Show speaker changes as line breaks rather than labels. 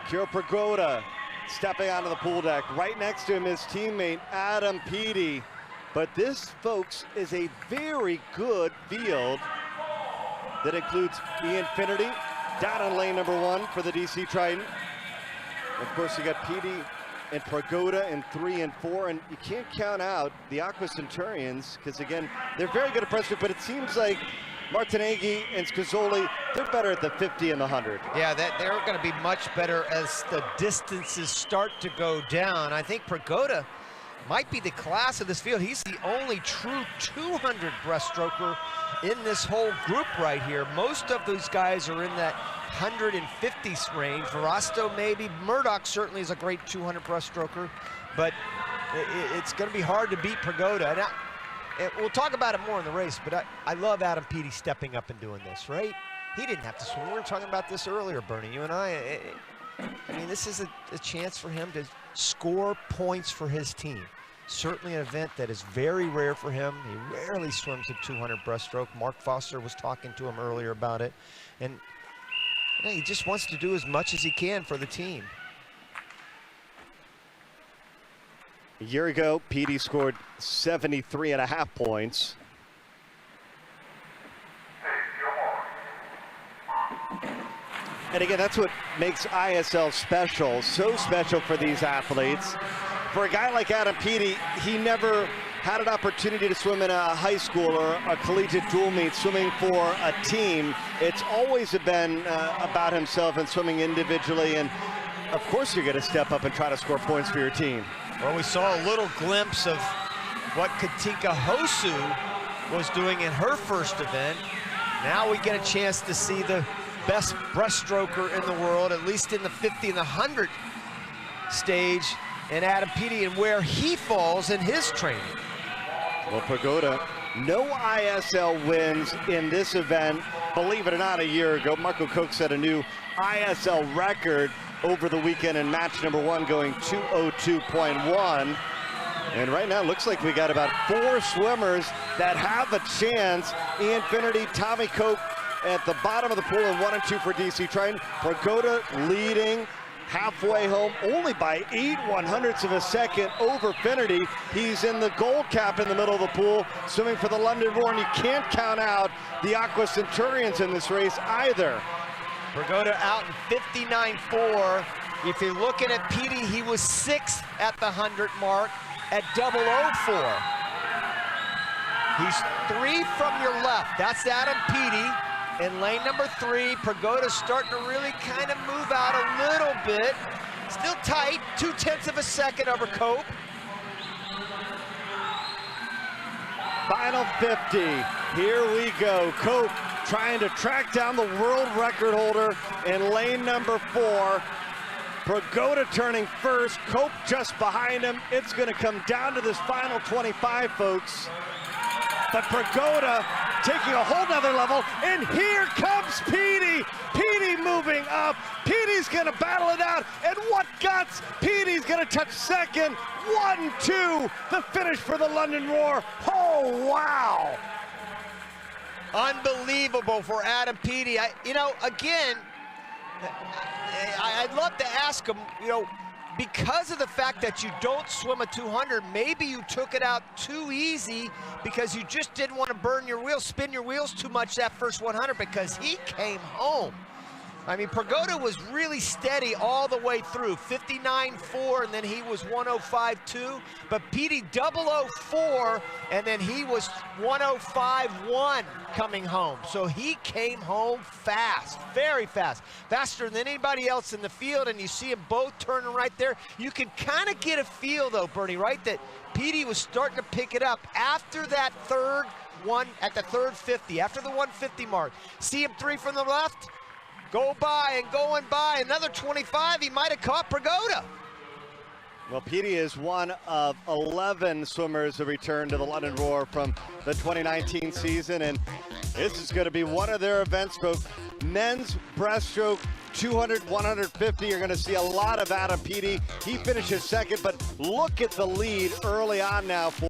Krill Prigoda stepping onto the pool deck. Right next to him, his teammate, Adam Peaty. But this, folks, is a very good field that includes Finnerty down in lane number 1 for the DC Triton. Of course, you got Peaty and Prigoda in 3 and 4, and you can't count out the Aqua Centurions because, again, they're very good at breaststroke, but it seems like Martinenki and Scozzoli, they're better at the 50 and the 100.
Yeah, they're going to be much better as the distances start to go down. I think Prigoda might be the class of this field. He's the only true 200 breaststroker in this whole group right here. Most of those guys are in that 150s range. Verashto maybe. Murdoch certainly is a great 200 breaststroker, but it's going to be hard to beat Prigoda. And we'll talk about it more in the race, but I love Adam Peaty stepping up and doing this, right? He didn't have to swim. We were talking about this earlier, Bernie, you and I. I mean, this is a chance for him to score points for his team. Certainly an event that is very rare for him. He rarely swims a 200 breaststroke. Mark Foster was talking to him earlier about it. And you know, he just wants to do as much as he can for the team.
A year ago, Peaty scored 73.5 points. And again, that's what makes ISL special, so special for these athletes. For a guy like Adam Peaty, he never had an opportunity to swim in a high school or a collegiate dual meet, swimming for a team. It's always been about himself and swimming individually, and of course you're going to step up and try to score points for your team.
Well, we saw a little glimpse of what Katinka Hosu was doing in her first event. Now we get a chance to see the best breaststroker in the world, at least in the 50 and the 100 stage, and Adam Peaty and where he falls in his training.
Well, Prigoda, no ISL wins in this event. Believe it or not, a year ago, Marco Koch set a new ISL record over the weekend in match number 1, going 2:02.1. And right now, it looks like we got about 4 swimmers that have a chance. Finnerty, Tommy Koch at the bottom of the pool in 1 and 2 for DC Triton. Prigoda leading halfway home, only by 8/100ths of a second over Finnerty. He's in the gold cap in the middle of the pool, swimming for the London Roar, and you can't count out the Aqua Centurions in this race either.
Prigoda out in 59.4. If you're looking at Peaty, he was 6th at the 100 mark at 004. He's 3 from your left. That's Adam Peaty. In lane number 3, Prigoda's starting to really kind of move out a little bit. Still tight, 0.2 of a second over Cope.
Final 50, here we go. Cope trying to track down the world record holder in lane number 4. Prigoda turning first, Cope just behind him. It's gonna come down to this final 25, folks. But Prigoda taking a whole nother level, and here comes Peaty. Peaty moving up. Peaty's gonna battle it out, and what guts! Peaty's gonna touch second. 1-2, the finish for the London Roar. Oh, wow!
Unbelievable for Adam Peaty. You know, again, I'd love to ask him, you know, because of the fact that you don't swim a 200, maybe you took it out too easy because you just didn't want to burn your wheels, spin your wheels too much that first 100, because he came home. I mean, Prigoda was really steady all the way through, 59.4, and then he was 105.2, but Peaty 004, and then he was 105.1 coming home. So he came home fast, very fast, faster than anybody else in the field, and you see them both turning right there. You can kind of get a feel, though, Bernie, right, that Peaty was starting to pick it up after that third one, at the third 50, after the 150 mark. See him 3 from the left? Go by and going by another 25, he might have caught Prigoda.
Well, Peaty is one of 11 swimmers who returned to the London Roar from the 2019 season, and this is going to be one of their events, folks. Men's breaststroke 200, 150, you're going to see a lot of Adam Peaty. He finishes second, but look at the lead early on now for